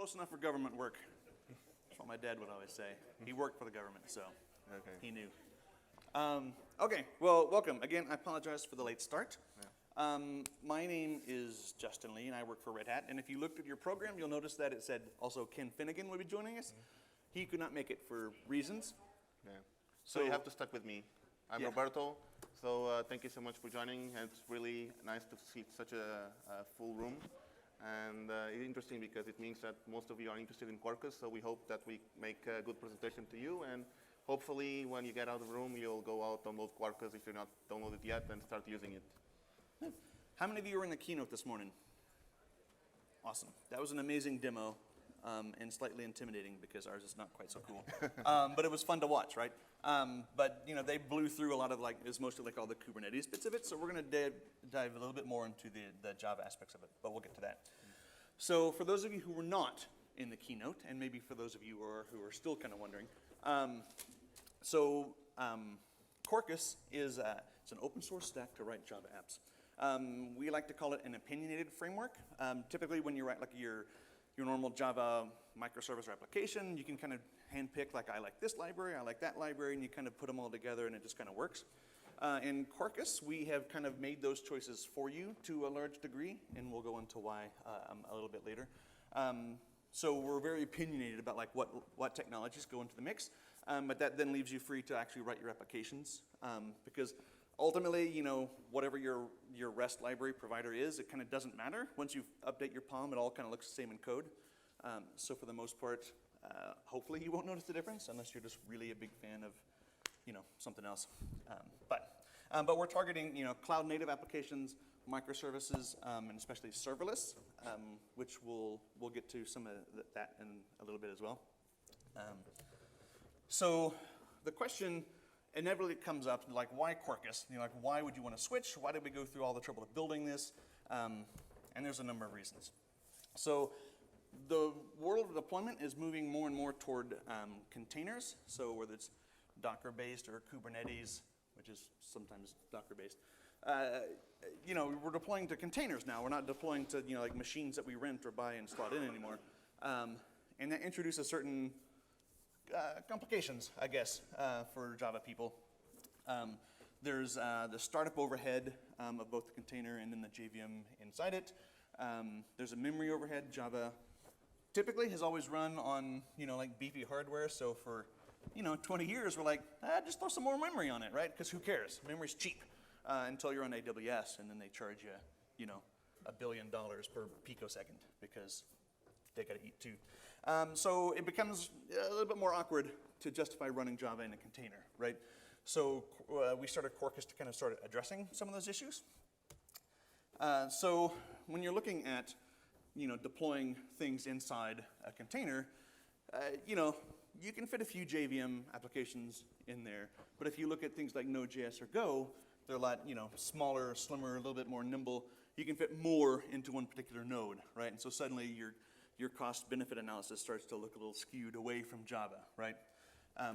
close enough for government work. That's what my dad would always say. He worked for the government, so he knew. Okay, well, welcome. Again, I apologize for the late start. My name is Justin Lee, and I work for Red Hat. And if you looked at your program, you'll notice that it said also Ken Finnegan would be joining us. He could not make it for reasons. Yeah. So you have to stick with me. I'm Roberto. So thank you so much for joining. It's really nice to see such a full room. And it's interesting because it means that most of you are interested in Quarkus. So we hope that we make a good presentation to you. And hopefully, when you get out of the room, you'll go out, download Quarkus if you're not downloaded yet, and start using it. How many of you were in the keynote this morning? Awesome. That was an amazing demo and slightly intimidating because ours is not quite so cool. But it was fun to watch, right? But you know, they blew through a lot of it's mostly like all the Kubernetes bits of it. So we're going to dive a little bit more into the Java aspects of it, but we'll get to that. So for those of you who were not in the keynote, and maybe for those of you who are still kind of wondering, Quarkus is it's an open source stack to write Java apps. We like to call it an opinionated framework. Typically, when you write like your normal Java microservice or application, you can kind of handpick like I like this library, I like that library, and you kind of put them all together, and it just kind of works. In Quarkus, we have kind of made those choices for you to a large degree, and we'll go into why a little bit later. So we're very opinionated about like what technologies go into the mix, but that then leaves you free to actually write your applications because ultimately, you know, whatever your REST library provider is, it kind of doesn't matter. Once you update your POM, it all kind of looks the same in code. So for the most part, hopefully you won't notice the difference unless you're just really a big fan of, you know, something else. But we're targeting, you know, cloud native applications, microservices, and especially serverless, which we'll get to some of that in a little bit as well. So the question inevitably comes up, like, why Quarkus? You know, like, why would you want to switch? Why did we go through all the trouble of building this? And there's a number of reasons. So the world of deployment is moving more and more toward containers. So whether it's Docker-based or Kubernetes, which is sometimes Docker-based, you know, we're deploying to containers now. We're not deploying to, you know, like machines that we rent or buy and slot in anymore. And that introduces certain complications, I guess, for Java people. There's the startup overhead of both the container and then the JVM inside it. There's a memory overhead. Java typically has always run on, you know, like beefy hardware. So for, you know, 20 years, we're like, just throw some more memory on it, right? Because who cares? Memory's cheap until you're on AWS, and then they charge you, you know, $1 billion per picosecond because they got to eat too. So it becomes a little bit more awkward to justify running Java in a container, right? So we started Quarkus to kind of start addressing some of those issues. So when you're looking at, you know, deploying things inside a container, you know, you can fit a few JVM applications in there. But if you look at things like Node.js or Go, they're a lot, you know, smaller, slimmer, a little bit more nimble. You can fit more into one particular node, right? And so suddenly your cost-benefit analysis starts to look a little skewed away from Java, right?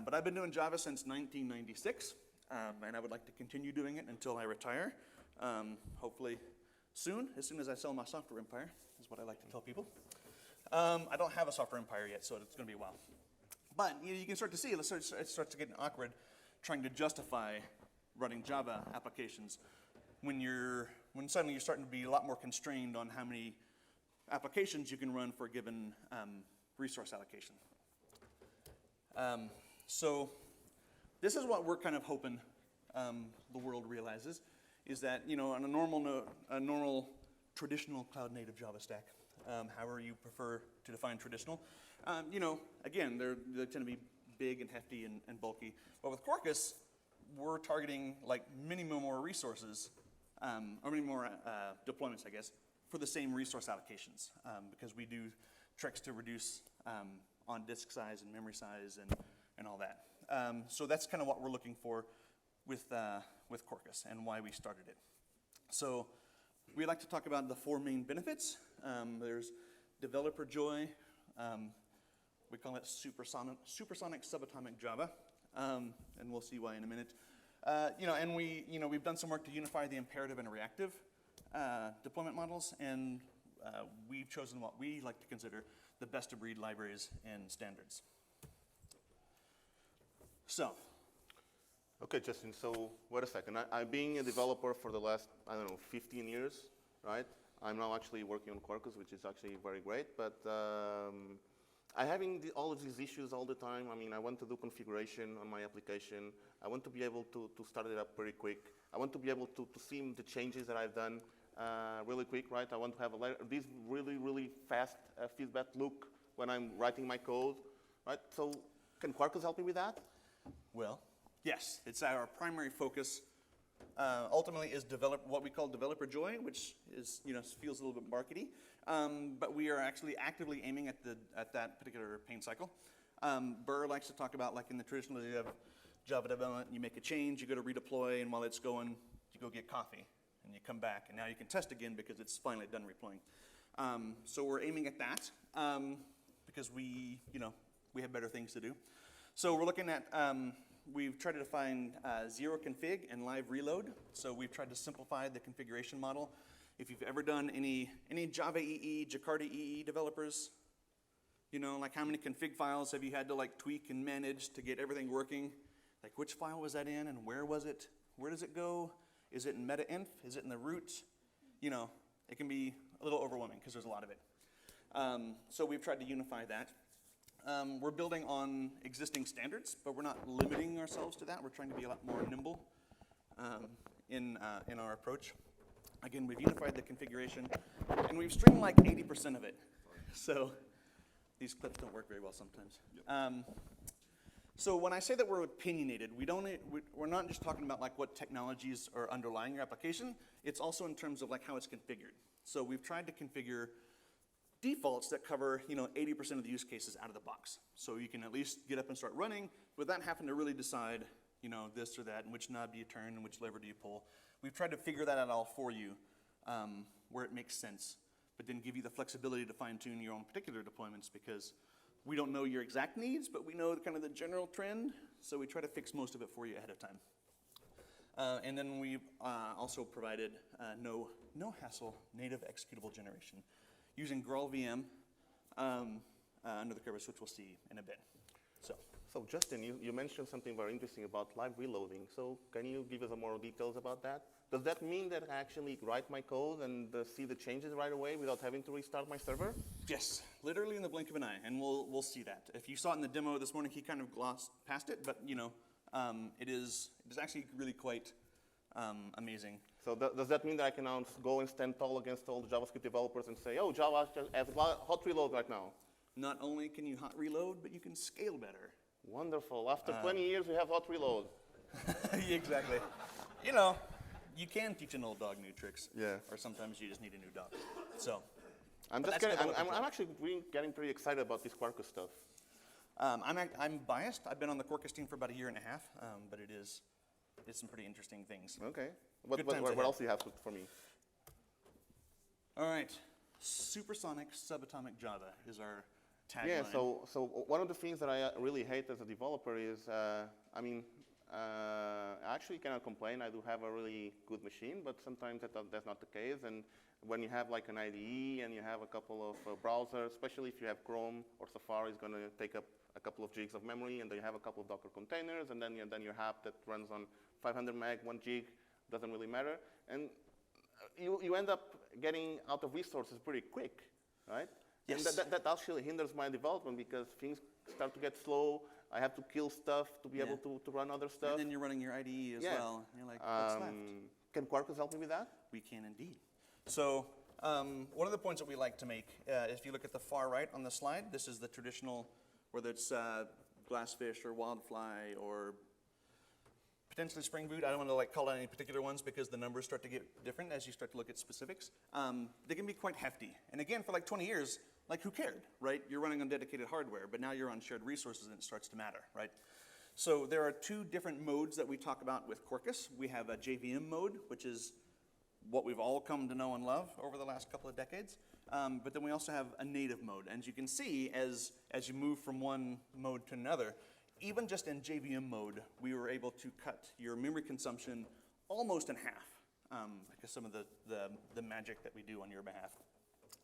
But I've been doing Java since 1996, and I would like to continue doing it until I retire. Hopefully soon, as soon as I sell my software empire, is what I like to tell people. I don't have a software empire yet, so it's going to be a while. But you can start to see it starts to get awkward trying to justify running Java applications when suddenly you're starting to be a lot more constrained on how many applications you can run for a given resource allocation. So this is what we're kind of hoping the world realizes, is that, you know, on a normal traditional cloud native Java stack, however you prefer to define traditional, you know, again, they tend to be big and hefty and bulky. But with Quarkus, we're targeting like many more resources, or many more deployments, I guess, for the same resource allocations, because we do tricks to reduce on disk size and memory size and all that. So that's kind of what we're looking for with Quarkus and why we started it. So we like to talk about the 4 main benefits. There's developer joy. We call it Supersonic Subatomic Java, and we'll see why in a minute. You know, and we've done some work to unify the imperative and reactive deployment models, and we've chosen what we like to consider the best-of-breed libraries and standards. So, Okay, Justin, so wait a second. I've been a developer for the last, I don't know, 15 years, right? I'm now actually working on Quarkus, which is actually very great, but I'm having all of these issues all the time. I mean, I want to do configuration on my application. I want to be able to start it up pretty quick. I want to be able to see the changes that I've done really quick, right? I want to have this really, really fast feedback loop when I'm writing my code, right? So can Quarkus help me with that? well, yes, it's our primary focus. Ultimately is what we call developer joy, which is, feels a little bit markety, but we are actually actively aiming at that particular pain cycle. Burr likes to talk about, like in the traditional, you have Java development, you make a change, you go to redeploy, and while it's going, you go get coffee, and you come back, and now you can test again because it's finally done redeploying. So we're aiming at that because we have better things to do. So we're looking at, we've tried to define zero config and live reload. So we've tried to simplify the configuration model. If you've ever done any Java EE, Jakarta EE developers, like how many config files have you had to like tweak and manage to get everything working? Like which file was that in and where was it? Where does it go? Is it in meta-inf? Is it in the root? It can be a little overwhelming because there's a lot of it. So we've tried to unify that. We're building on existing standards, but we're not limiting ourselves to that. We're trying to be a lot more nimble in our approach. Again, we've unified the configuration, and we've streamed like 80% of it. So these clips don't work very well sometimes. Yep. So when I say that we're opinionated, we're not just talking about like what technologies are underlying your application. It's also in terms of like how it's configured. So we've tried to configure defaults that cover 80% of the use cases out of the box. So you can at least get up and start running without having to really decide this or that and which knob do you turn and which lever do you pull. We've tried to figure that out all for you where it makes sense, but then give you the flexibility to fine-tune your own particular deployments because we don't know your exact needs, but we know kind of the general trend, so we try to fix most of it for you ahead of time. And then we've also provided no hassle native executable generation using GraalvM under the covers, which we'll see in a bit. So Justin, you mentioned something very interesting about live reloading. So can you give us more details about that? Does that mean that I actually write my code and see the changes right away without having to restart my server? Yes, literally in the blink of an eye, and we'll see that. If you saw it in the demo this morning, he kind of glossed past it, but it is actually really quite amazing. So does that mean that I can now go and stand tall against all the JavaScript developers and say, oh, Java has hot reload right now? Not only can you hot reload, but you can scale better. Wonderful. After 20 years, we have hot reload. Exactly. You can teach an old dog new tricks. Yeah. Or sometimes you just need a new dog. So. I'm actually getting pretty excited about this Quarkus stuff. I'm biased. I've been on the Quarkus team for about a year and a half, but it's some pretty interesting things. Okay. What else do you have for me? All right. Supersonic Subatomic Java is our tagline. Yeah, so one of the things that I really hate as a developer is, I actually cannot complain. I do have a really good machine, but sometimes that's not the case. And when you have like an IDE and you have a couple of browsers, especially if you have Chrome or Safari, it's going to take up a couple of gigs of memory, and then you have a couple of Docker containers, and then your app that runs on 500 meg, 1 gig, doesn't really matter. And you end up getting out of resources pretty quick, right? Yes. And that actually hinders my development because things start to get slow. I have to kill stuff to be able to run other stuff. And then you're running your IDE as well. You're like, what's left? Can Quarkus help me with that? We can indeed. So one of the points that we like to make, if you look at the far right on the slide, this is the traditional, whether it's Glassfish or Wildfly or potentially Spring Boot. I don't want to call out any particular ones because the numbers start to get different as you start to look at specifics. They can be quite hefty. And again, for 20 years, who cared, right? You're running on dedicated hardware, but now you're on shared resources and it starts to matter, right? So there are two different modes that we talk about with Quarkus. We have a JVM mode, which is what we've all come to know and love over the last couple of decades. But then we also have a native mode. And as you can see, as you move from one mode to another, even just in JVM mode, we were able to cut your memory consumption almost in half because some of the magic that we do on your behalf.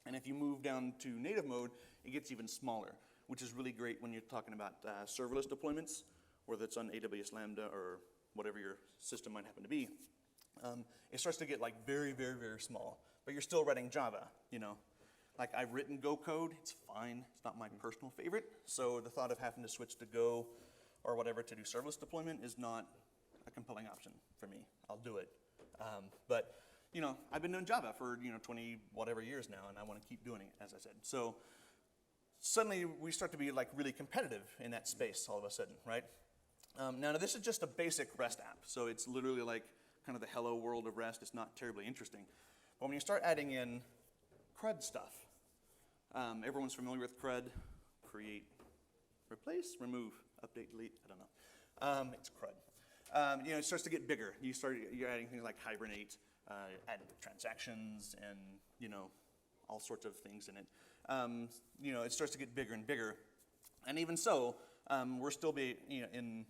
And if you move down to native mode, it gets even smaller, which is really great when you're talking about serverless deployments, whether it's on AWS Lambda or whatever your system might happen to be. It starts to get like very, very, very small, but you're still writing Java, you know. Like I've written Go code, it's fine. It's not my personal favorite. So the thought of having to switch to Go or whatever to do serverless deployment is not a compelling option for me. I'll do it. But you know, I've been doing Java for 20 whatever years now, and I want to keep doing it, as I said. So suddenly we start to be like really competitive in that space all of a sudden, right? Now this is just a basic REST app, so it's literally like kind of the hello world of REST. It's not terribly interesting. But when you start adding in CRUD stuff, everyone's familiar with CRUD: create, replace, remove, update, delete. I don't know. It's CRUD. You know, it starts to get bigger. You're adding things like Hibernate, adding transactions, and you know, all sorts of things in it. You know, it starts to get bigger and bigger. And even so, we're still in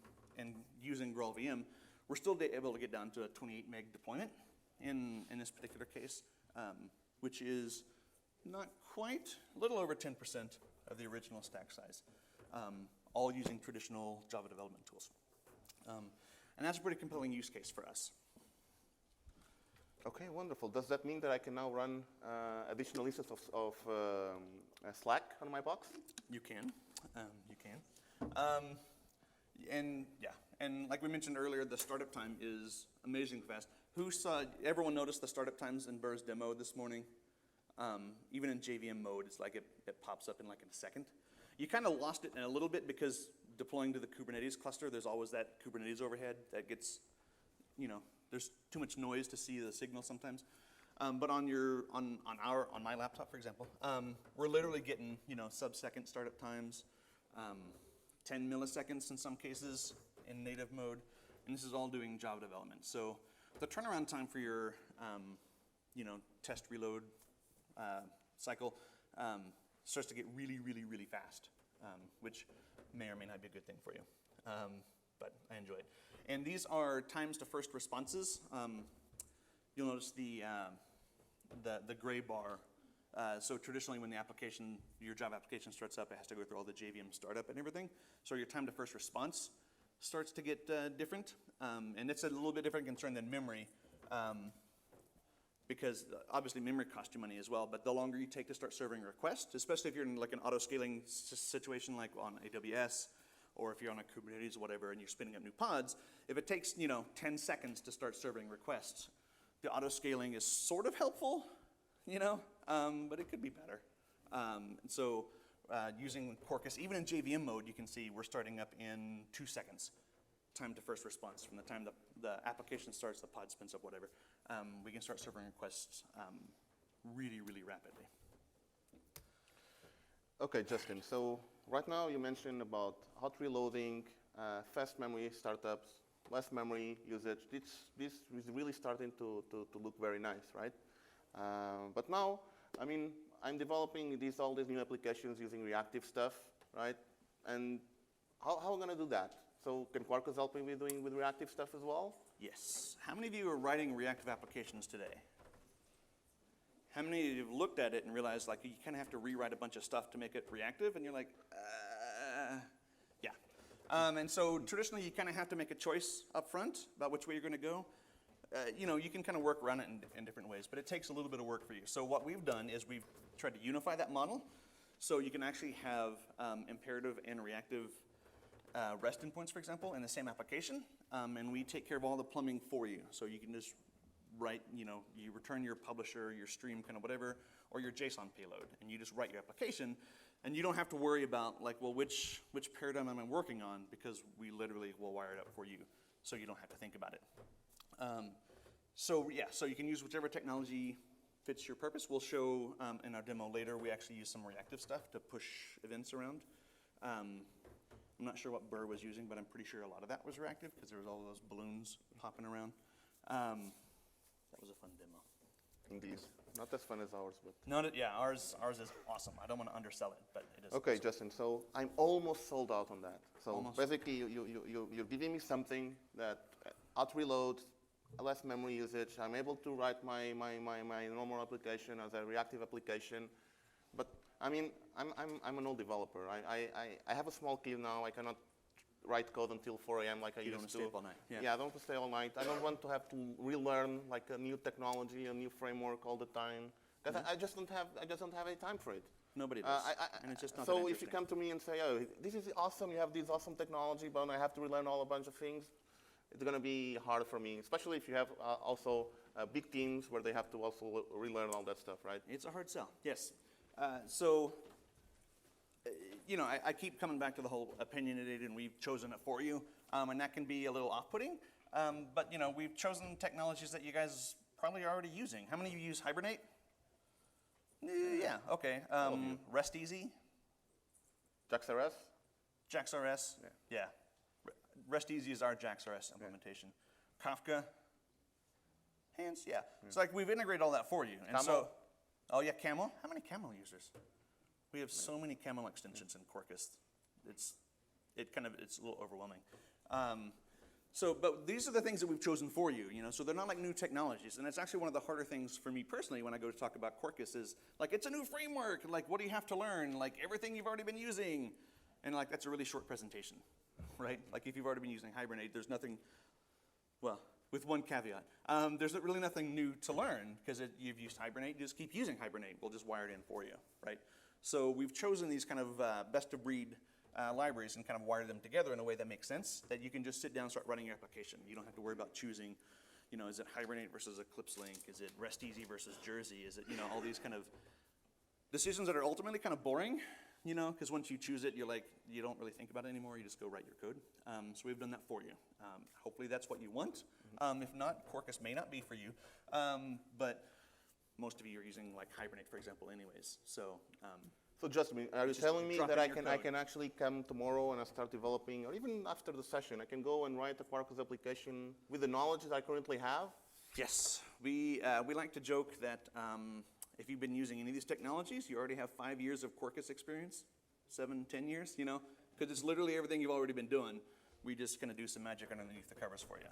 using GraalvM, we're still able to get down to a 28 meg deployment in this particular case, which is not quite, a little over 10% of the original stack size, all using traditional Java development tools. And that's a pretty compelling use case for us. Okay, wonderful. Does that mean that I can now run additional instances of Slack on my box? You can. You can. And yeah, and like we mentioned earlier, the startup time is amazing fast. Everyone noticed the startup times in Burr's demo this morning? Even in JVM mode, it's like it pops up in like a second. You kind of lost it in a little bit because deploying to the Kubernetes cluster, there's always that Kubernetes overhead that gets, you know, there's too much noise to see the signal sometimes. But on my laptop, for example, we're literally getting, you know, sub-second startup times, 10 milliseconds in some cases in native mode, and this is all doing Java development. So the turnaround time for your, you know, test reload cycle starts to get really, really, really fast, which may or may not be a good thing for you, but I enjoy it. And these are times to first responses. You'll notice the gray bar. So traditionally when your Java application starts up, it has to go through all the JVM startup and everything. So your time to first response starts to get different. And it's a little bit different concern than memory, because obviously memory costs you money as well, but the longer you take to start serving requests, especially if you're in like an auto-scaling situation like on AWS, or if you're on a Kubernetes or whatever and you're spinning up new pods, if it takes 10 seconds to start serving requests, the auto-scaling is sort of helpful, but it could be better. So using Quarkus, even in JVM mode, you can see we're starting up in 2 seconds, time to first response. From the time the application starts, the pod spins up, whatever. We can start serving requests really, really rapidly. Okay, Justin, so right now you mentioned about hot reloading, fast memory startups, less memory usage. This is really starting to look very nice, right? But now, I mean, I'm developing all these new applications using reactive stuff, right? And how am I going to do that? So can Quarkus help me with reactive stuff as well? Yes. How many of you are writing reactive applications today? How many of you have looked at it and realized like you kind of have to rewrite a bunch of stuff to make it reactive? And you're like, yeah. And so traditionally you kind of have to make a choice up front about which way you're going to go. You can kind of work around it in different ways, but it takes a little bit of work for you. So what we've done is we've tried to unify that model so you can actually have imperative and reactive REST endpoints, for example, in the same application, and we take care of all the plumbing for you. So you can just write, you return your publisher, your stream, kind of whatever, or your JSON payload, and you just write your application, and you don't have to worry about like, well, which paradigm am I working on, because we literally will wire it up for you, so you don't have to think about it. So you can use whichever technology fits your purpose. We'll show in our demo later, we actually use some reactive stuff to push events around. I'm not sure what Burr was using, but I'm pretty sure a lot of that was reactive because there was all those balloons hopping around. That was a fun demo. Indeed. Not as fun as ours, but... Ours is awesome. I don't want to undersell it, but it is. Okay, awesome. Justin, so I'm almost sold out on that. So almost. basically, you're giving me something that auto reload, less memory usage. I'm able to write my normal application as a reactive application. But I mean, I'm an old developer. I have a small kid now. I cannot write code until 4 a.m. like I used to. You don't want to stay up all night. Yeah, I don't want to stay all night. I don't want to have to relearn like a new technology, a new framework all the time. Because I just don't have any time for it. Nobody does. And it's just not that so if you interesting. come to me and say, oh, this is awesome, you have this awesome technology, but I have to relearn all a bunch of things, it's going to be hard for me, especially if you have also big teams where they have to also relearn all that stuff, right? It's a hard sell, yes. So, you know, I keep coming back to the whole opinionated, and we've chosen it for you, and that can be a little off-putting. But, you know, we've chosen technologies that you guys probably are already using. How many of you use Hibernate? Yeah, okay. Rest Easy? JaxRS? JaxRS? Yeah. Rest Easy is our JaxRS implementation. Kafka? Hands? Yeah. So like we've integrated all that for you. And Camel? Oh yeah, Camel? How many Camel users? We have so many Camel extensions in Quarkus. It's a little overwhelming. But these are the things that we've chosen for you, you know, so they're not like new technologies. And it's actually one of the harder things for me personally when I go to talk about Quarkus is, like, it's a new framework. Like, what do you have to learn? Like, everything you've already been using. And, like, that's a really short presentation, right? Like, if you've already been using Hibernate, there's nothing, well, with one caveat. There's really nothing new to learn because you've used Hibernate. You just keep using Hibernate. We'll just wire it in for you, right? So we've chosen these kind of best-of-breed libraries and kind of wire them together in a way that makes sense, that you can just sit down and start running your application. You don't have to worry about choosing, you know, is it Hibernate versus Eclipse Link? Is it Rest Easy versus Jersey? Is it, you know, all these kind of decisions that are ultimately kind of boring, you know, because once you choose it, you're like, you don't really think about it anymore. You just go write your code. So we've done that for you. Hopefully that's what you want. If not, Quarkus may not be for you. But most of you are using like Hibernate, for example, anyways. So just me, are you telling me that I code. can actually come tomorrow and I start developing, or even after the session, I can go and write a Quarkus application with the knowledge that I currently have? Yes, we like to joke that if you've been using any of these technologies, you already have 5 years of Quarkus experience, 7, 10 years, you know, because it's literally everything you've already been doing. We just kind of do some magic underneath the covers for you.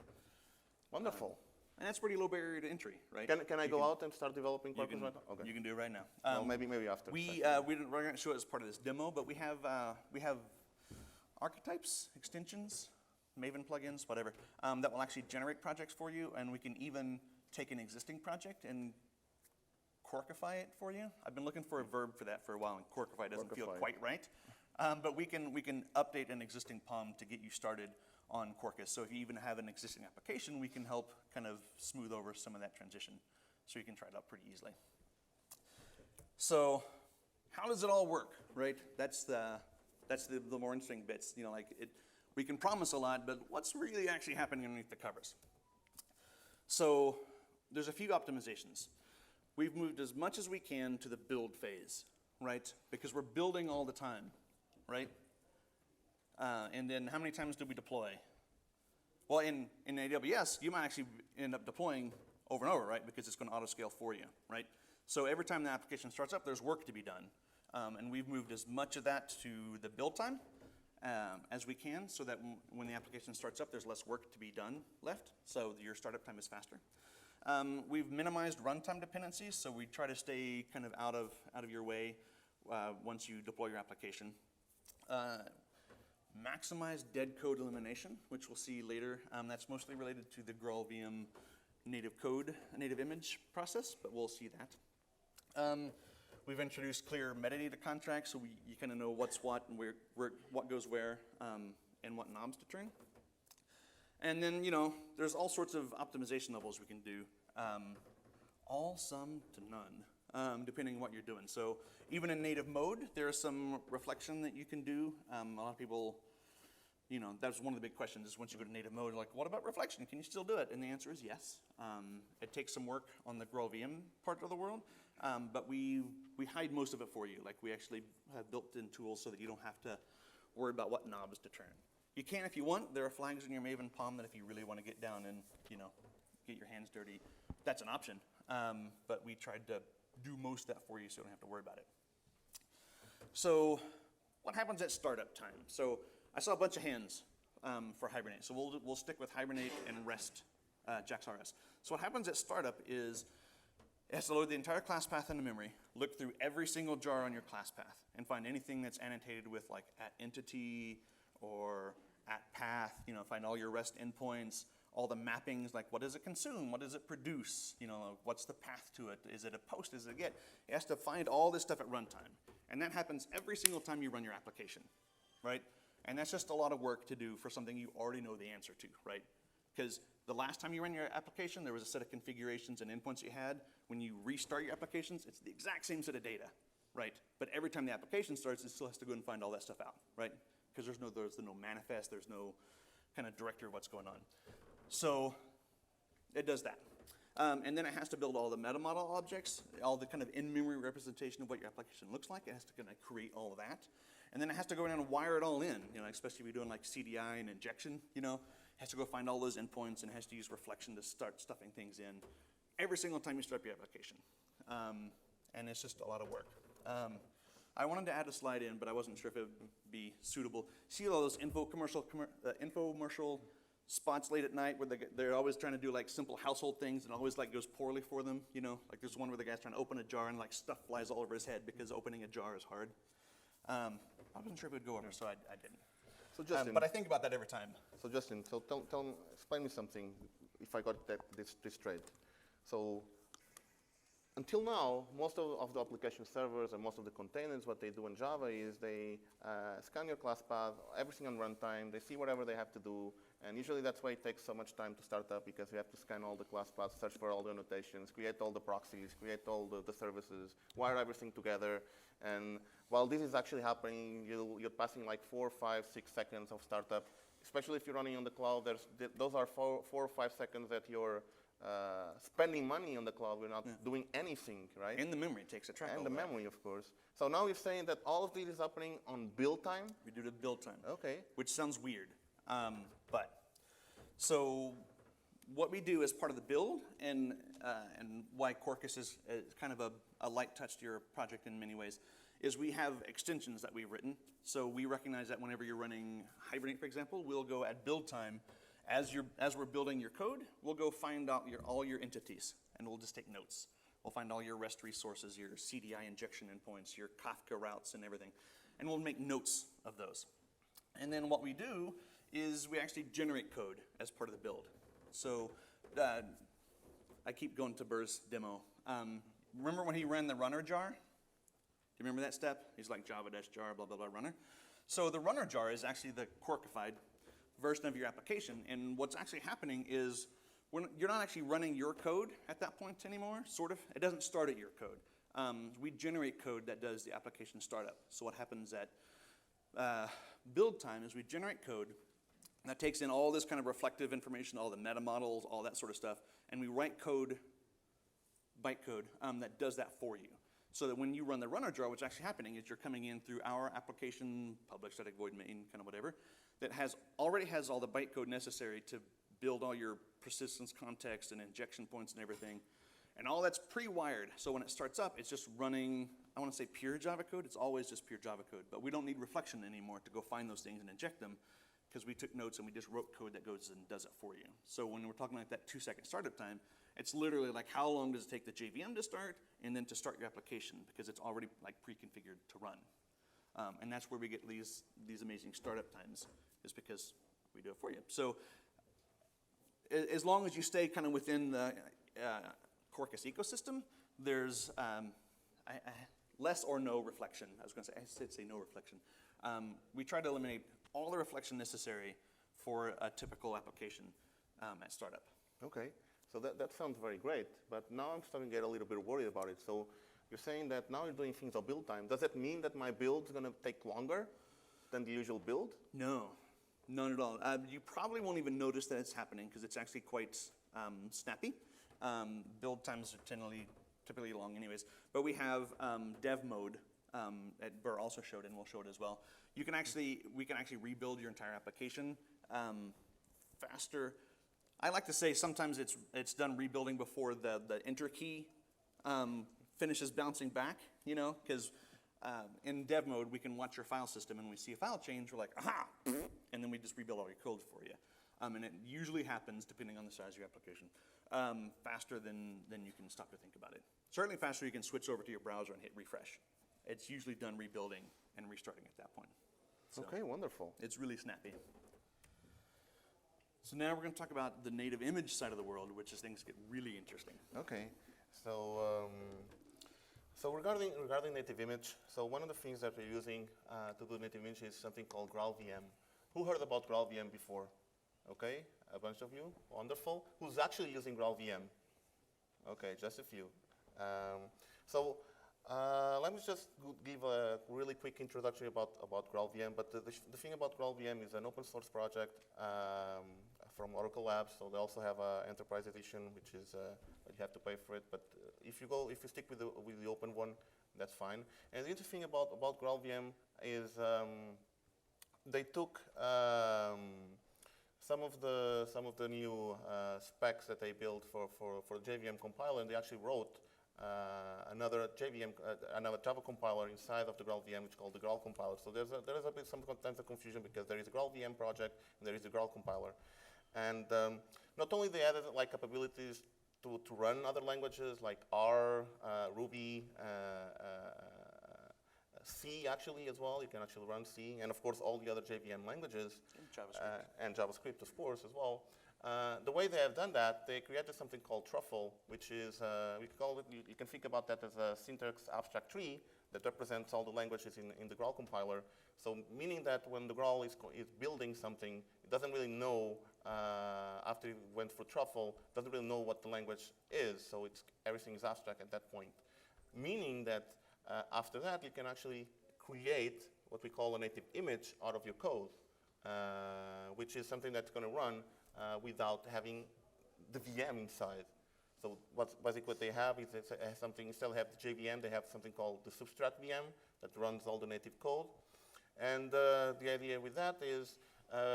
Wonderful. And that's pretty low barrier to entry, right? Can I go out and start developing Quarkus right now? Okay. You can do it right now. Well, maybe after. We're going to show it as part of this demo, but we have archetypes, extensions, Maven plugins, whatever, that will actually generate projects for you, and we can even take an existing project and Quarkify it for you. I've been looking for a verb for that for a while, and Quarkify doesn't feel quite right. But we can update an existing POM to get you started on Quarkus. So if you even have an existing application, we can help kind of smooth over some of that transition so you can try it out pretty easily. So how does it all work, right? That's the more interesting bits. You know, like we can promise a lot, but what's really actually happening underneath the covers? So there's a few optimizations. We've moved as much as we can to the build phase, right? Because we're building all the time, right? And then how many times do we deploy? Well, in AWS, you might actually end up deploying over and over, right? Because it's going to auto-scale for you, right? So every time the application starts up, there's work to be done. And we've moved as much of that to the build time as we can so that when the application starts up, there's less work to be done left, so your startup time is faster. We've minimized runtime dependencies, so we try to stay kind of out of your way once you deploy your application. Maximize dead code elimination, which we'll see later. That's mostly related to the GraalvM native code, native image process, but we'll see that. We've introduced clear metadata contracts, so you kind of know what's what and what goes where, and what knobs to turn. And then, you know, there's all sorts of optimization levels we can do, all some to none, depending on what you're doing. So even in native mode, there's some reflection that you can do. A lot of people, you know, that's one of the big questions is once you go to native mode, like, what about reflection? Can you still do it? And the answer is yes. It takes some work on the GraalvM part of the world, but we hide most of it for you. Like, we actually have built-in tools so that you don't have to worry about what knobs to turn. You can if you want. There are flags in your Maven POM that if you really want to get down and, you know, get your hands dirty, that's an option. But we tried to do most of that for you so you don't have to worry about it. So what happens at startup time? So I saw a bunch of hands for Hibernate. So we'll stick with Hibernate and Rest JAX-RS. So what happens at startup is it has to load the entire class path into memory, look through every single jar on your class path, and find anything that's annotated with like at entity or at path, find all your REST endpoints, all the mappings, like what does it consume, what does it produce, what's the path to it, is it a post, is it a get? It has to find all this stuff at runtime. And that happens every single time you run your application, right? And that's just a lot of work to do for something you already know the answer to, right? Because the last time you ran your application, there was a set of configurations and endpoints you had. When you restart your applications, it's the exact same set of data, right? But every time the application starts, it still has to go and find all that stuff out, right? Because there's no manifest, there's no kind of director of what's going on. So it does that. And then it has to build all the meta model objects, all the kind of in-memory representation of what your application looks like. It has to kind of create all of that. And then it has to go around and wire it all in, especially if you're doing like CDI and injection, it has to go find all those endpoints and it has to use reflection to start stuffing things in every single time you start up your application. And it's just a lot of work. I wanted to add a slide in, but I wasn't sure if it would be suitable. See all those infomercial spots late at night where they're always trying to do like simple household things and always like goes poorly for them, Like there's one where the guy's trying to open a jar and like stuff flies all over his head because opening a jar is hard. I wasn't sure if it would go over, so I didn't. So Justin, but I think about that every time. So Justin, explain me something if I got this straight. So until now, most of the application servers and most of the containers, what they do in Java is they scan your class path, everything on runtime, they see whatever they have to do, and usually that's why it takes so much time to start up, because you have to scan all the class paths, search for all the annotations, create all the proxies, create all the services, wire everything together, and while this is actually happening, you're passing like 4, 5, 6 seconds of startup, especially if you're running on the cloud. Those are 4 or 5 seconds that you're spending money on the cloud. We're not doing anything, right? And the memory takes a track. And the memory, of course. So now you're saying that all of this is happening on build time? We do the build time. Okay. Which sounds weird. So what we do as part of the build, and why Quarkus is kind of a light touch to your project in many ways, is we have extensions that we've written. So we recognize that whenever you're running Hibernate, for example, we'll go at build time. As we're building your code, we'll go find out all your entities, and we'll just take notes. We'll find all your REST resources, your CDI injection endpoints, your Kafka routes, and everything. And we'll make notes of those. And then what we do is we actually generate code as part of the build. So I keep going to Burr's demo. Remember when he ran the runner jar? Do you remember that step? He's like java-jar, blah, blah, blah, runner. So the runner jar is actually the Quarkified version of your application. And what's actually happening is you're not actually running your code at that point anymore, sort of. It doesn't start at your code. We generate code that does the application startup. So what happens at build time is we generate code that takes in all this kind of reflective information, all the meta models, all that sort of stuff, and we write code, bytecode, that does that for you. So that when you run the runner jar, what's actually happening is you're coming in through our application, public static void main, kind of whatever, that already has all the bytecode necessary to build all your persistence context and injection points and everything. And all that's pre-wired. So when it starts up, it's just running, I want to say pure Java code. It's always just pure Java code. But we don't need reflection anymore to go find those things and inject them, because we took notes and we just wrote code that goes and does it for you. So when we're talking like that 2-second startup time, it's literally like how long does it take the JVM to start and then to start your application, because it's already like pre-configured to run. And that's where we get these amazing startup times, is because we do it for you. So as long as you stay kind of within the Quarkus ecosystem, there's less or no reflection. I said say no reflection. We try to eliminate all the reflection necessary for a typical application at startup. Okay, so that sounds very great, but now I'm starting to get a little bit worried about it. So you're saying that now you're doing things on build time. Does that mean that my build is going to take longer than the usual build? No, none at all. You probably won't even notice that it's happening, because it's actually quite snappy. Build times are typically long anyways, but we have dev mode that Burr also showed, and we'll show it as well. We can actually rebuild your entire application faster. I like to say sometimes it's done rebuilding before the enter key finishes bouncing back, because in dev mode we can watch your file system, and we see a file change, we're like, aha, and then we just rebuild all your code for you. And it usually happens, depending on the size of your application, faster than you can stop to think about it. Certainly faster you can switch over to your browser and hit refresh. It's usually done rebuilding and restarting at that point. So Okay, wonderful. it's really snappy. So now we're going to talk about the native image side of the world, which is things get really interesting. Okay, so regarding native image, so one of the things that we're using to do native image is something called GraalvM. Who heard about GraalvM before? Okay, a bunch of you, wonderful. Who's actually using GraalvM? Okay, just a few. Let me just give a really quick introduction about GraalvM. But the thing about GraalvM is an open source project from Oracle Labs. So they also have an enterprise edition, which is you have to pay for it. But if you stick with the open one, that's fine. And the interesting thing about GraalvM is they took some of the new specs that they built for JVM compiler, and they actually wrote another Java compiler inside of the GraalvM, which is called the Graal compiler. So there is a bit sometimes a confusion because there is a GraalvM project and there is a Graal compiler, and not only they added like capabilities to run other languages like R, Ruby, C actually as well. You can actually run C, and of course all the other JVM languages and JavaScript of course as well. The way they have done that, they created something called Truffle, which is, we call it, you can think about that as a syntax abstract tree that represents all the languages in the Graal compiler. So meaning that when the Graal is building something, it doesn't really know, after it went for Truffle, doesn't really know what the language is, so everything is abstract at that point. Meaning that after that, you can actually create what we call a native image out of your code, which is something that's going to run without having the VM inside. So basically what they have is something, instead of have the JVM, they have something called the Substrat VM that runs all the native code. And the idea with that is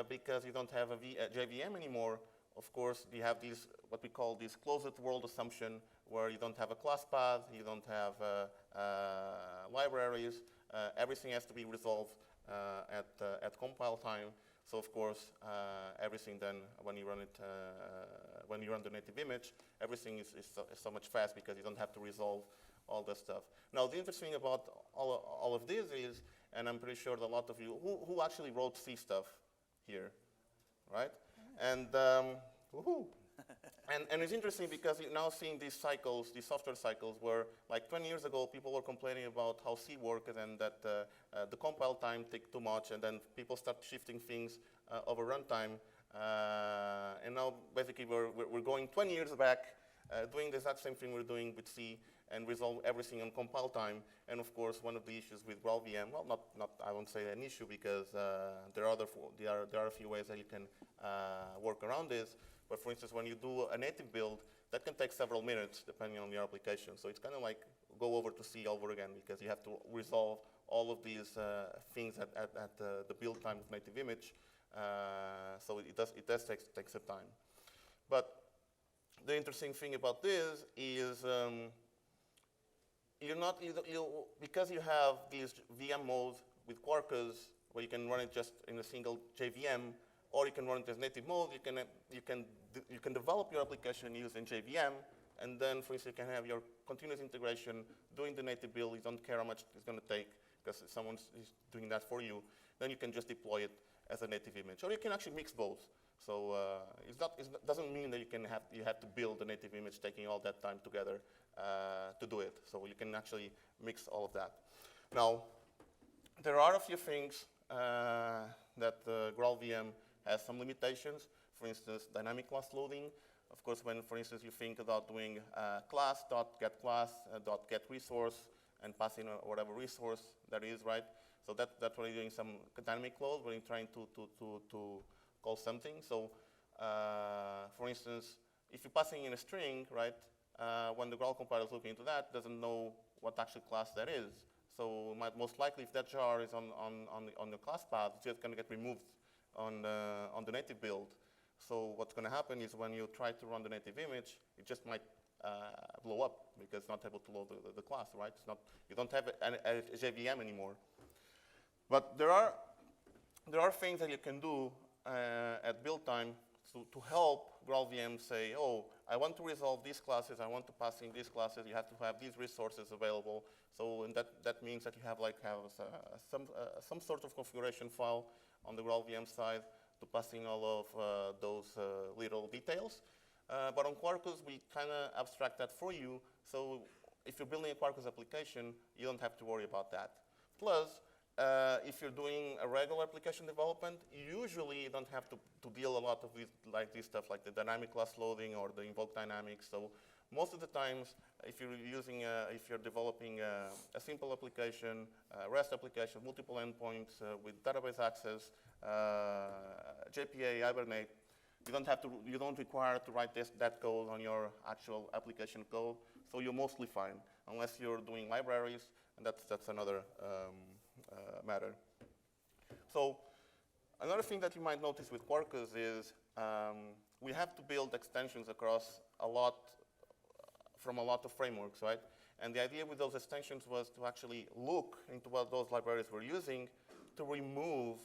because you don't have a JVM anymore, of course, you have these, what we call this closed world assumption, where you don't have a class path, you don't have libraries, everything has to be resolved at compile time. So of course, everything then, when you run it, when you run the native image, everything is so much fast because you don't have to resolve all that stuff. Now, the interesting about all of this is, and I'm pretty sure that a lot of you, who actually wrote C stuff here, right? And woohoo! And it's interesting because you're now seeing these cycles, these software cycles, where like 20 years ago, people were complaining about how C worked and that the compile time takes too much, and then people start shifting things over runtime. And now basically we're going 20 years back, doing the exact same thing we're doing with C, and resolve everything on compile time. And of course, one of the issues with GraalvM, well, not I won't say an issue because there are a few ways that you can work around this. But for instance, when you do a native build, that can take several minutes depending on your application. So it's kind of like go over to C over again because you have to resolve all of these things at the build time of native image. So it does take some time. But the interesting thing about this is because you have these VM modes with Quarkus, where you can run it just in a single JVM, or you can run it as native mode. You can develop your application using JVM, and then, for instance, you can have your continuous integration doing the native build. You don't care how much it's going to take because someone's doing that for you. Then you can just deploy it as a native image, or you can actually mix both. So it doesn't mean that you have to build the native image, taking all that time together to do it. So you can actually mix all of that. Now, there are a few things that GraalvM has some limitations. For instance, dynamic class loading. Of course, when, for instance, you think about doing class.getClass, .getResource, and passing whatever resource that is, right? So that's where you're doing some dynamic load when you're trying to call something. So, for instance, if you're passing in a string, right, when the Graal compiler is looking into that, doesn't know what actual class that is. So most likely, if that jar is on the class path, it's just going to get removed on the native build. So what's going to happen is when you try to run the native image, it just might blow up because it's not able to load the class, right? It's not, you don't have a JVM anymore. But there are things that you can do at build time So to help GraalvM say, oh, I want to resolve these classes, I want to pass in these classes, you have to have these resources available. So and that means that you have some sort of configuration file on the GraalvM side to pass in all of those little details. But on Quarkus, we kind of abstract that for you. So if you're building a Quarkus application, you don't have to worry about that. Plus, if you're doing a regular application development, usually you don't have to deal a lot of this stuff like the dynamic class loading or the invoke dynamics. So most of the times, if you're developing a simple application, a REST application, multiple endpoints with database access, JPA, Hibernate, you don't require to write that code on your actual application code. So you're mostly fine, unless you're doing libraries, and that's another matter. So another thing that you might notice with Quarkus is we have to build extensions across from a lot of frameworks, right? And the idea with those extensions was to actually look into what those libraries were using to remove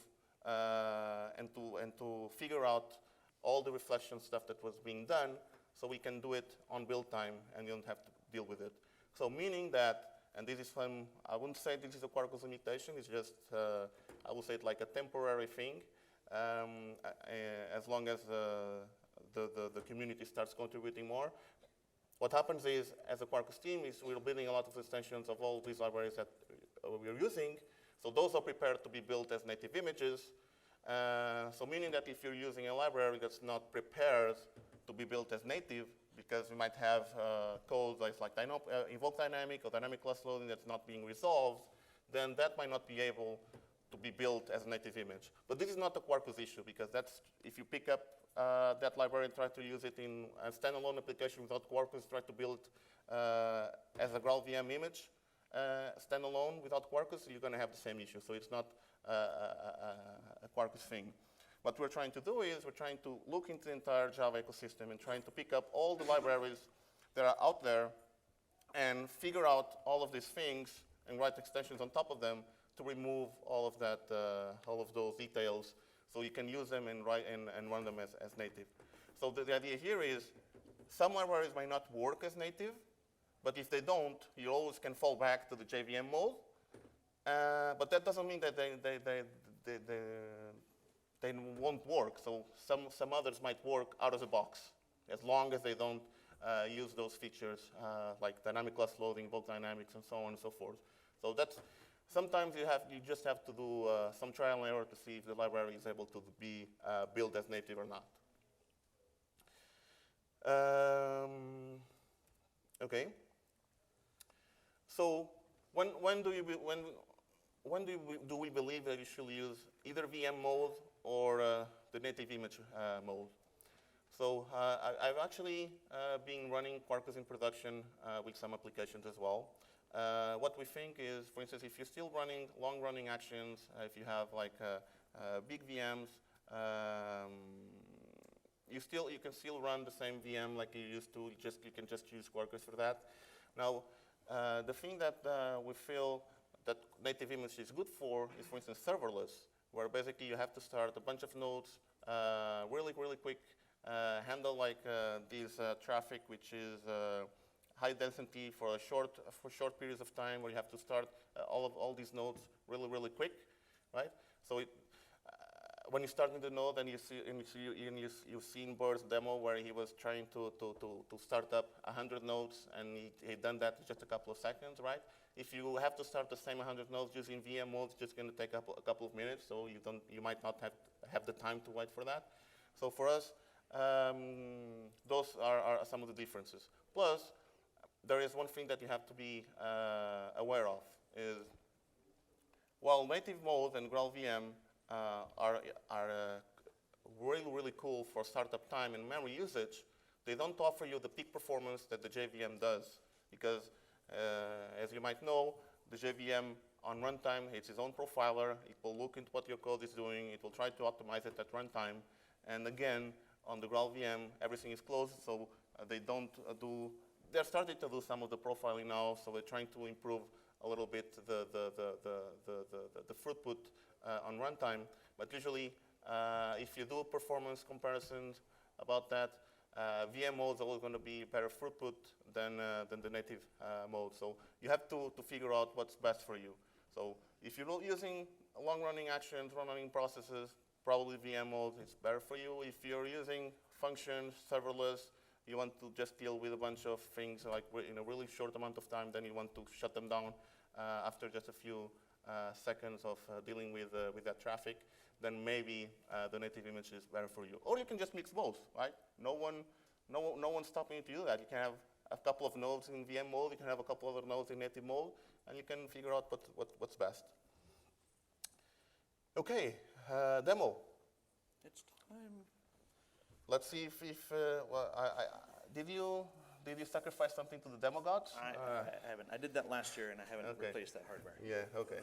and to figure out all the reflection stuff that was being done so we can do it on build time and you don't have to deal with it. So meaning that, and this is I wouldn't say this is a Quarkus limitation, it's just, I would say it like a temporary thing, as long as the community starts contributing more. What happens is, as a Quarkus team, is we're building a lot of extensions of all these libraries that we're using. So those are prepared to be built as native images. So meaning that if you're using a library that's not prepared to be built as native, because we might have code that's like invoke dynamic or dynamic class loading that's not being resolved, then that might not be able to be built as a native image. But this is not a Quarkus issue, because that's, if you pick up that library and try to use it in a standalone application without Quarkus, try to build as a GraalvM image standalone without Quarkus, you're going to have the same issue. So it's not a Quarkus thing. What we're trying to do is we're trying to look into the entire Java ecosystem and trying to pick up all the libraries that are out there and figure out all of these things and write extensions on top of them to remove all of that, all of those details, so you can use them and run them as native. So the idea here is some libraries might not work as native, but if they don't, you always can fall back to the JVM mode. But that doesn't mean that they won't work. So some others might work out of the box, as long as they don't use those features like dynamic class loading, invoke dynamics, and so on and so forth. So that's sometimes you just have to do some trial and error to see if the library is able to be built as native or not. Okay. So when do we believe that you should use either VM mode or the native image mode? So I've actually been running Quarkus in production with some applications as well. What we think is, for instance, if you're still running long-running actions, if you have like big VMs, you can still run the same VM like you used to. You can just use Quarkus for that. Now, the thing that we feel that native image is good for is, for instance, serverless, where basically you have to start a bunch of nodes really quick, handle like this traffic, which is high density for short periods of time, where you have to start all these nodes really quick, right? So when you start in the node, and you've seen Bird's demo where he was trying to start up 100 nodes, and he done that in just a couple of seconds, right? If you have to start the same 100 nodes using VM mode, it's just going to take a couple of minutes, so you might not have the time to wait for that. So for us, those are some of the differences. Plus, there is one thing that you have to be aware of is, while native mode and GraalvM are really cool for startup time and memory usage, they don't offer you the peak performance that the JVM does, because as you might know, the JVM on runtime, it's its own profiler. It will look into what your code is doing. It will try to optimize it at runtime. And again, on the GraalvM, everything is closed, so they don't do. They're starting to do some of the profiling now, so we're trying to improve a little bit the throughput on runtime. But usually, if you do performance comparisons, about that. VM mode is always going to be better throughput than the native mode. So you have to figure out what's best for you. So if you're not using long-running actions, long-running processes, probably VM mode is better for you. If you're using functions, serverless, you want to just deal with a bunch of things like in a really short amount of time, then you want to shut them down after just a few seconds of dealing with that traffic, then maybe the native image is better for you. Or you can just mix both, right? No one's stopping you to do that. You can have a couple of nodes in VM mode, you can have a couple other nodes in native mode, and you can figure out what's best. Okay, demo. It's time. Let's see if well, did you sacrifice something to the demo gods? I haven't. I did that last year, and I haven't replaced that hardware. Yeah, okay.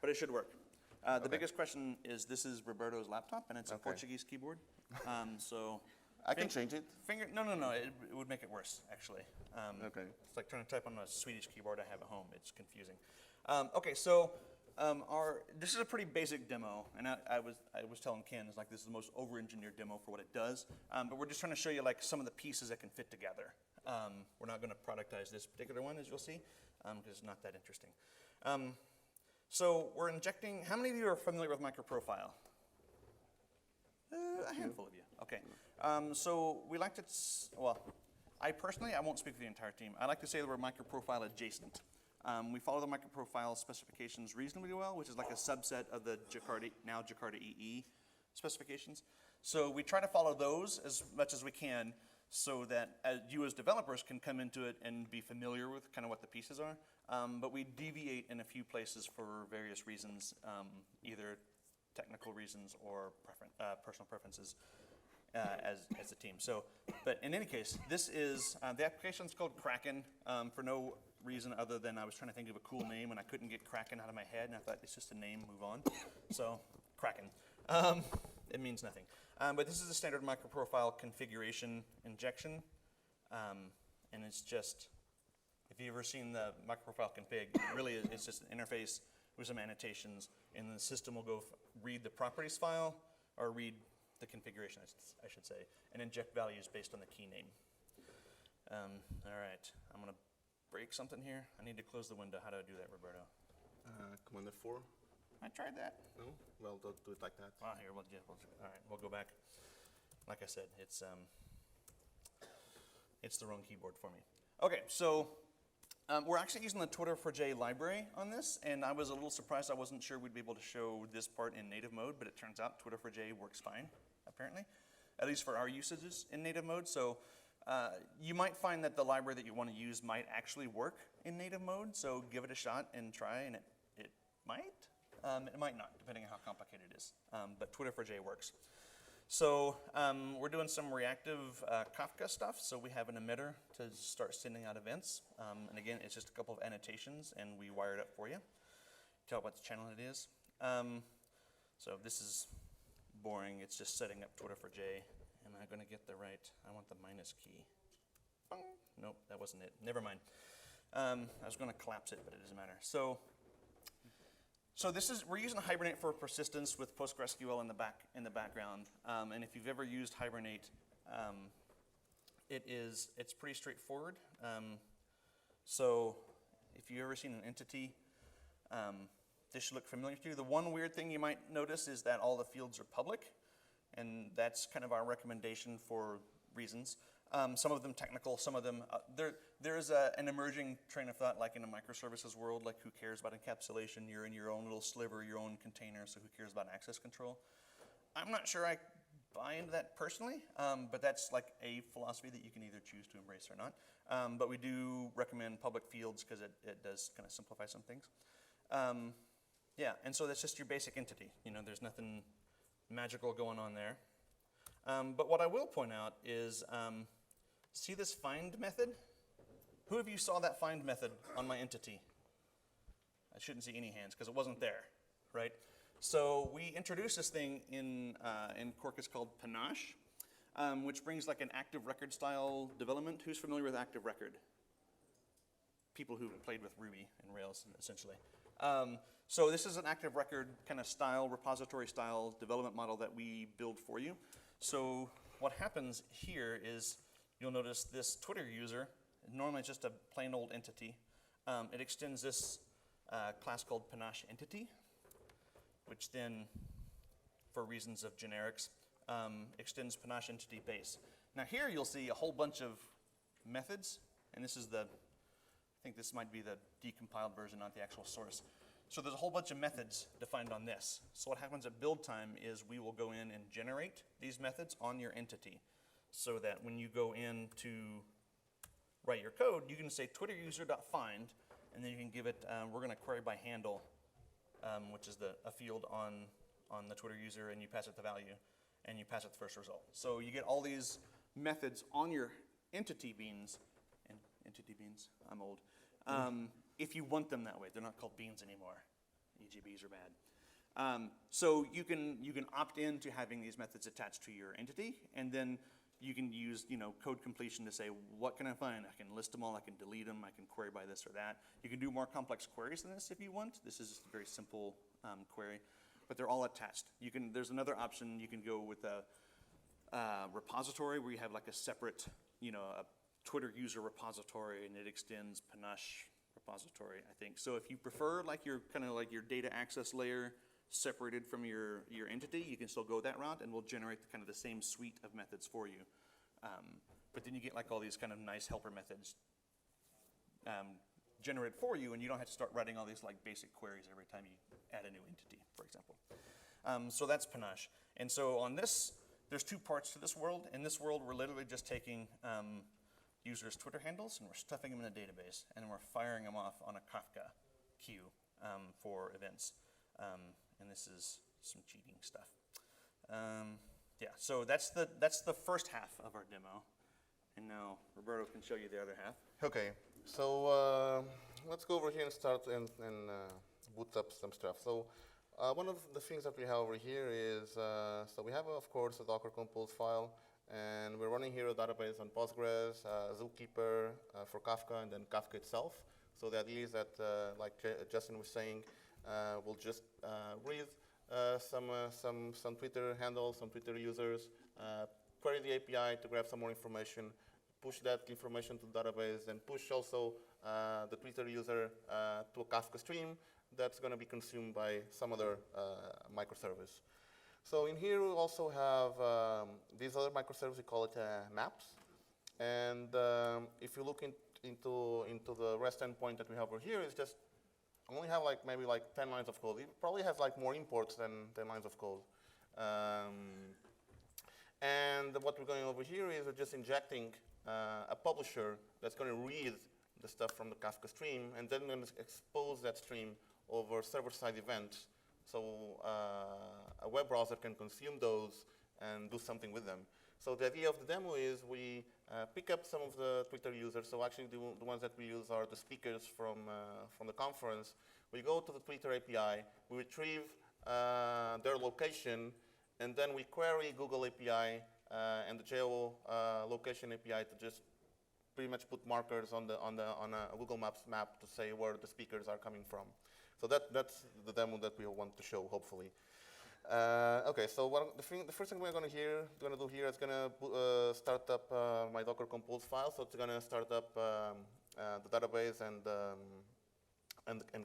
But it should work. The biggest question is, this is Roberto's laptop, and it's a Portuguese keyboard. So I can change it. No. It would make it worse, actually. Okay. It's like trying to type on a Swedish keyboard I have at home. It's confusing. Okay, so this is a pretty basic demo, and I was telling Ken, it's like this is the most over-engineered demo for what it does. But we're just trying to show you like some of the pieces that can fit together. We're not going to productize this particular one, as you'll see, because it's not that interesting. So we're injecting. How many of you are familiar with microprofile? A handful of you. Okay. So we like to, well, I personally, I won't speak for the entire team. I like to say that we're microprofile adjacent. We follow the microprofile specifications reasonably well, which is like a subset of the Jakarta EE specifications. So we try to follow those as much as we can so that you as developers can come into it and be familiar with kind of what the pieces are. But we deviate in a few places for various reasons, either technical reasons or personal preferences as a team. So, but in any case, this is, the application is called Kraken for no reason other than I was trying to think of a cool name and I couldn't get Kraken out of my head, and I thought it's just a name, move on. So, Kraken. It means nothing. But this is a standard microprofile configuration injection, and it's just, if you've ever seen the microprofile config, it really is, it's just an interface with some annotations, and the system will go read the properties file, or read the configuration, I should say, and inject values based on the key name. All right, I'm going to break something here. I need to close the window. How do I do that, Roberto? Command F4. I tried that. No? Well, don't do it like that. Here, all right, we'll go back. Like I said, it's the wrong keyboard for me. Okay, so we're actually using the Twitter4J library on this, and I was a little surprised. I wasn't sure we'd be able to show this part in native mode, but it turns out Twitter4J works fine, apparently, at least for our usages in native mode. So you might find that the library that you want to use might actually work in native mode, so give it a shot and try, and it might. It might not, depending on how complicated it is, but Twitter4J works. So we're doing some reactive Kafka stuff, so we have an emitter to start sending out events. And again, it's just a couple of annotations, and we wire it up for you. Tell what channel it is. So this is boring. It's just setting up Twitter4J. Am I going to get the right? I want the minus key. Bong. Nope, that wasn't it. Never mind. I was going to collapse it, but it doesn't matter. So this is, we're using Hibernate for persistence with PostgreSQL in the background. And if you've ever used Hibernate, it's pretty straightforward. So if you've ever seen an entity, this should look familiar to you. The one weird thing you might notice is that all the fields are public, and that's kind of our recommendation for reasons. Some of them technical, some of them, there's an emerging train of thought, like in a microservices world, like who cares about encapsulation? You're in your own little sliver, your own container, so who cares about access control? I'm not sure I buy into that personally, but that's like a philosophy that you can either choose to embrace or not. But we do recommend public fields because it does kind of simplify some things. Yeah, and so that's just your basic entity. You know, there's nothing magical going on there. But what I will point out is, see this find method? Who of you saw that find method on my entity? I shouldn't see any hands because it wasn't there, right? So we introduced this thing in Quarkus called Panache, which brings like an active record style development. Who's familiar with active record? People who played with Ruby and Rails, essentially. So this is an active record kind of style, repository style development model that we build for you. So what happens here is you'll notice this Twitter user, normally it's just a plain old entity. It extends this class called panache entity, which then, for reasons of generics, extends panache entity base. Now here you'll see a whole bunch of methods, and this is I think this might be the decompiled version, not the actual source. So there's a whole bunch of methods defined on this. So what happens at build time is we will go in and generate these methods on your entity, so that when you go in to write your code, you can say Twitter user.find, and then you can give it, we're going to query by handle, which is a field on the Twitter user, and you pass it the value, and you pass it the first result. So you get all these methods on your entity beans, and entity beans, I'm old, if you want them that way. They're not called beans anymore. EGBs are bad. So you can opt in to having these methods attached to your entity, and then you can use code completion to say, what can I find? I can list them all, I can delete them, I can query by this or that. You can do more complex queries than this if you want. This is just a very simple query, but they're all attached. There's another option. You can go with a repository where you have like a separate, a Twitter user repository, and it extends panache repository, I think. So if you prefer your your data access layer separated from your entity, you can still go that route, and we'll generate the same suite of methods for you. But then you get all these kind of nice helper methods generated for you, and you don't have to start writing all these basic queries every time you add a new entity, for example. So that's panache. And so on this, there's two parts to this world. In this world, we're literally just taking users' Twitter handles, and we're stuffing them in a database, and then we're firing them off on a Kafka queue for events. And this is some cheating stuff. Yeah, so that's the first half of our demo. And now Roberto can show you the other half. Okay, so let's go over here and start and boot up some stuff. So one of the things that we have over here is, so we have, of course, a Docker compose file, and we're running here a database on Postgres, Zookeeper for Kafka, and then Kafka itself. So the idea is that, like Justin was saying, we'll just read some Twitter handles, some Twitter users, query the API to grab some more information, push that information to the database, and push also the Twitter user to a Kafka stream that's going to be consumed by some other microservice. So in here we also have these other microservices, we call it maps. And if you look into the REST endpoint that we have over here, it's just only have maybe 10 lines of code. It probably has more imports than 10 lines of code. And what we're going over here is we're just injecting a publisher that's going to read the stuff from the Kafka stream, and then going to expose that stream over server-side events. So a web browser can consume those and do something with them. So the idea of the demo is we pick up some of the Twitter users. So actually the ones that we use are the speakers from the conference. We go to the Twitter API, we retrieve their location, and then we query Google API and the geolocation API to just pretty much put markers on a Google Maps map to say where the speakers are coming from. So that's the demo that we want to show, hopefully. Okay, so the first thing we're going to do here is going to start up my Docker compose file. So it's going to start up the database and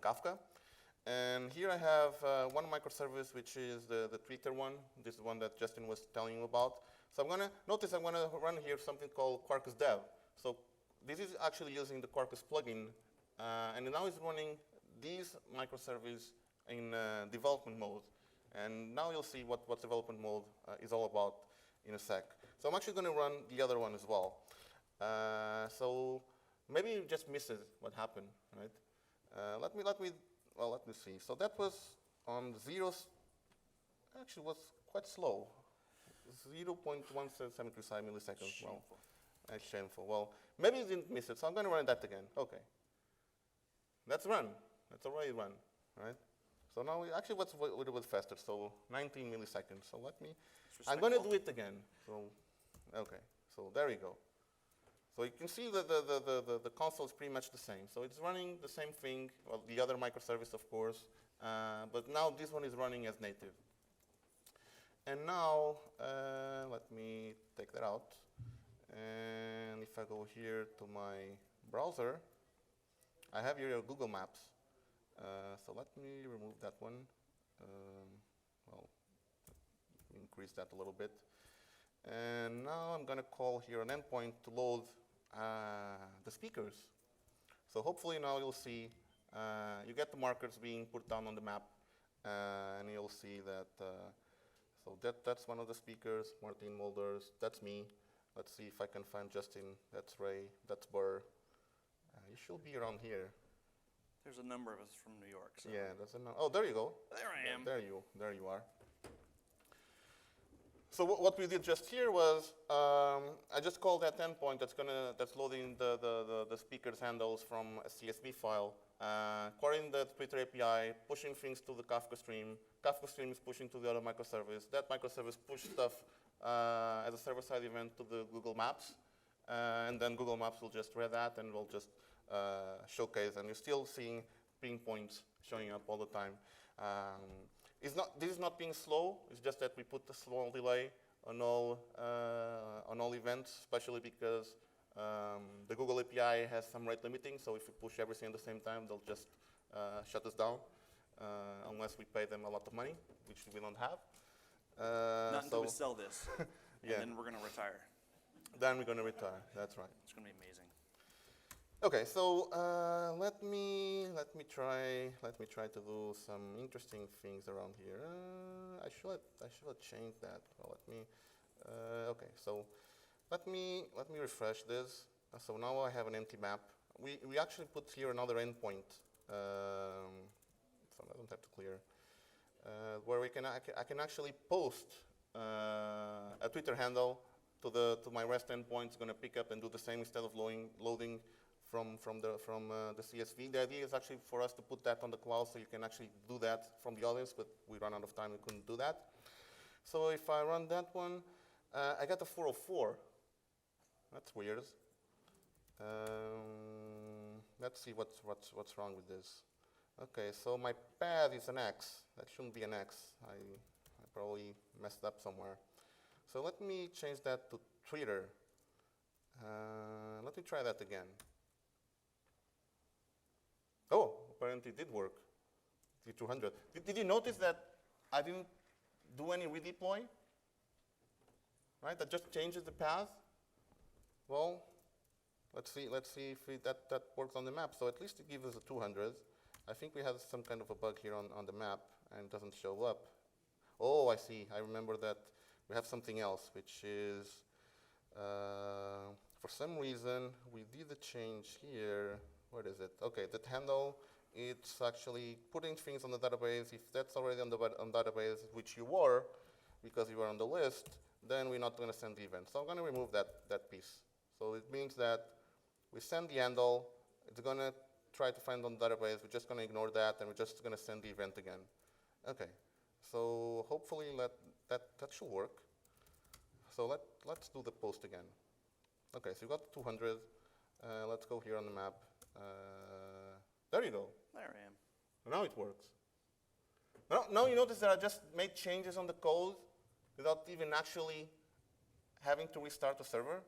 Kafka. And here I have one microservice, which is the Twitter one. This is one that Justin was telling you about. So I'm going to run here something called Quarkus Dev. So this is actually using the Quarkus plugin, and now it's running these microservices in development mode. And now you'll see what development mode is all about in a sec. So I'm actually going to run the other one as well. So maybe you just missed what happened, right? Let me see. So that was on zeros. Actually, was quite slow. 0.1735 milliseconds. Shameful. Well, that's shameful. Well, maybe you didn't miss it, so I'm going to run that again. Okay. That's run. That's already run, right? So now let's do it a little bit faster. So 19 milliseconds. So I'm going to do it again. So, okay. So there you go. So you can see that the console is pretty much the same. So it's running the same thing, well, the other microservice, of course, but now this one is running as native. And now, let me take that out. And if I go here to my browser, I have here Google Maps. So let me remove that one. Well, increase that a little bit. And now I'm going to call here an endpoint to load the speakers. So hopefully now you'll see, you get the markers being put down on the map, and you'll see that, so that's one of the speakers, Martin Mulders, that's me. Let's see if I can find Justin, that's Ray, that's Burr. You should be around here. There's a number of us from New York. So. Yeah, there's a oh, there you go. There I am. There you are. So what we did just here was I just called that endpoint that's loading the speakers handles from a CSV file, querying the Twitter API, pushing things to the Kafka stream. Kafka stream is pushing to the other microservice. That microservice pushes stuff as a server-side event to the Google Maps, and then Google Maps will just read that and will just showcase. And you're still seeing ping points showing up all the time. This is not being slow. It's just that we put a small delay on all events, especially because the Google API has some rate limiting. So if we push everything at the same time, they'll just shut us down unless we pay them a lot of money, which we don't have. Not until we sell this, yeah. And then we're going to retire. Then we're going to retire. That's right. It's going to be amazing. Okay, so let me try to do some interesting things around here. I should have changed that. Well, okay, so let me refresh this. So now I have an empty map. We actually put here another endpoint. So I don't have to clear. Where I can actually post a Twitter handle to my REST endpoint. It's going to pick up and do the same instead of loading from the CSV. The idea is actually for us to put that on the cloud so you can actually do that from the audience, but we ran out of time, we couldn't do that. So if I run that one, I got a 404. That's weird. Let's see what's wrong with this. Okay, so my path is an X. That shouldn't be an X. I probably messed up somewhere. So let me change that to Twitter. Let me try that again. Oh, apparently it did work. T200. Did you notice that I didn't do any redeploy? Right, that just changes the path. Well, let's see if that works on the map. So at least it gives us a 200. I think we have some kind of a bug here on the map and it doesn't show up. Oh, I see. I remember that we have something else, which is for some reason we did a change here. What is it? Okay, that handle, it's actually putting things on the database. If that's already on the database, which you were, because you were on the list, then we're not going to send the event. So I'm going to remove that piece. So it means that we send the handle, it's going to try to find on the database, we're just going to ignore that, and we're just going to send the event again. Okay, so hopefully that should work. So let's do the post again. Okay, so you got 200. Let's go here on the map. There you go. There I am. Now it works. Now you notice that I just made changes on the code without even actually having to restart the server.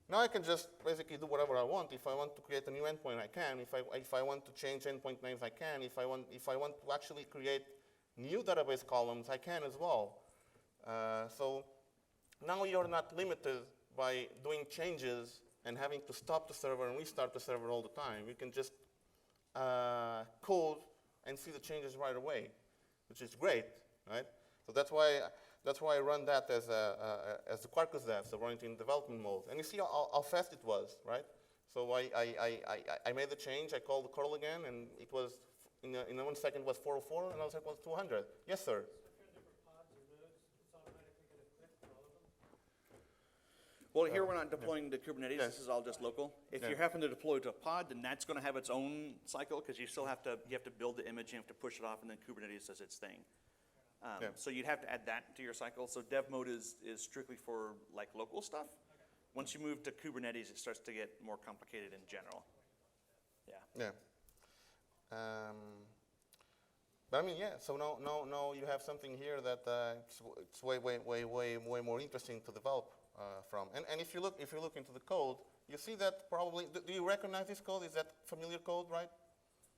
Now I can just basically do whatever I want. If I want to create a new endpoint, I can. If I want to change endpoint names, I can. If I want to actually create new database columns, I can as well. So now you're not limited by doing changes and having to stop the server and restart the server all the time. You can just code and see the changes right away, which is great, right? So that's why I run that as the Quarkus dev, so run it in development mode. And you see how fast it was, right? So I made the change, I called the curl again, and it was, in 1 second was 404, and I was like, well, 200. Yes, sir? Well, here we're not deploying to Kubernetes. Yeah. This is all just local. If Yeah. you happen to deploy to a pod, then that's going to have its own cycle because you still have to build the image, you have to push it off, and then Kubernetes does its thing. Yeah. So you'd have to add that to your cycle. So dev mode is strictly for like local stuff. Once you move to Kubernetes, it starts to get more complicated in general. Yeah. Yeah. But I mean, yeah. So now you have something here that it's way more interesting to develop from. And if you look into the code, you see that probably. Do you recognize this code? Is that familiar code, right?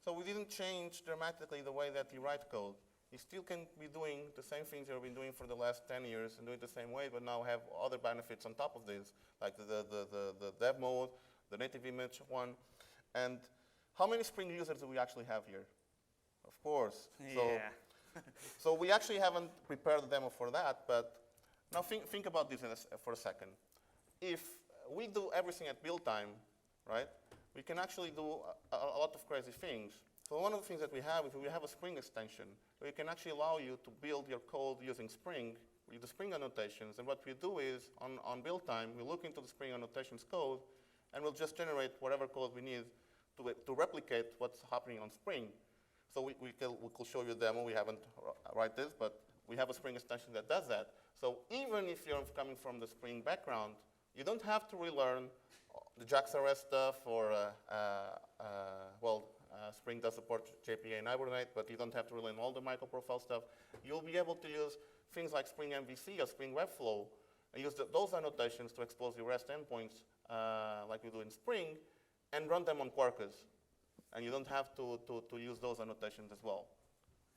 So we didn't change dramatically the way that you write code. You still can be doing the same things you've been doing for the last 10 years and do it the same way, but now have other benefits on top of this, like the dev mode, the native image one. And how many Spring users do we actually have here? Of course. Yeah. So we actually haven't prepared the demo for that, but now think about this for a second. If we do everything at build time, right, we can actually do a lot of crazy things. So one of the things that we have is we have a Spring extension where it can actually allow you to build your code using Spring, with the Spring annotations. And what we do is, on build time, we look into the Spring annotations code, and we'll just generate whatever code we need to replicate what's happening on Spring. So we could show you a demo. We haven't write this, but we have a Spring extension that does that. So even if you're coming from the Spring background, you don't have to relearn the JAX-RS stuff or, Spring does support JPA and Hibernate, but you don't have to relearn all the microprofile stuff. You'll be able to use things like Spring MVC or Spring Webflow and use those annotations to expose your REST endpoints like we do in Spring and run them on Quarkus. And you don't have to use those annotations as well.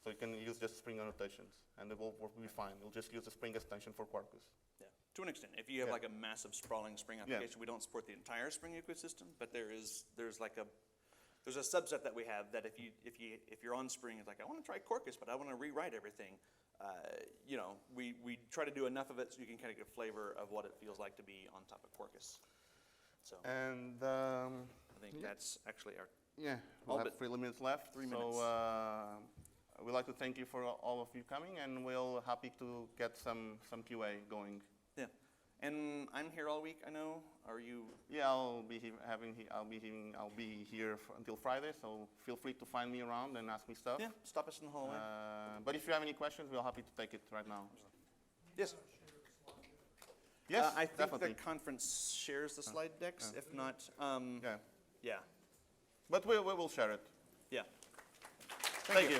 So you can use just Spring annotations, and it will be fine. You'll just use the Spring extension for Quarkus. Yeah, to an extent. If you have like a massive sprawling Spring application, we don't support the entire Spring ecosystem, but there's a subset that we have that if you're on Spring, it's like, I want to try Quarkus, but I want to rewrite everything. We try to do enough of it so you can kind of get a flavor of what it feels like to be on top of Quarkus. So, and I think that's actually our. Yeah, we'll have 3 minutes left. 3 minutes. So we'd like to thank you for all of you coming, and we're happy to get some QA going. Yeah, and I'm here all week. I know. Are you? Yeah, I'll be here until Friday. So feel free to find me around and ask me stuff. Yeah, stop us in the hallway. But if you have any questions, we're happy to take it right now. Yes. Yes, I think definitely. the conference shares the slide decks. If not, Yeah. yeah. But we will share it. Yeah. Thank you.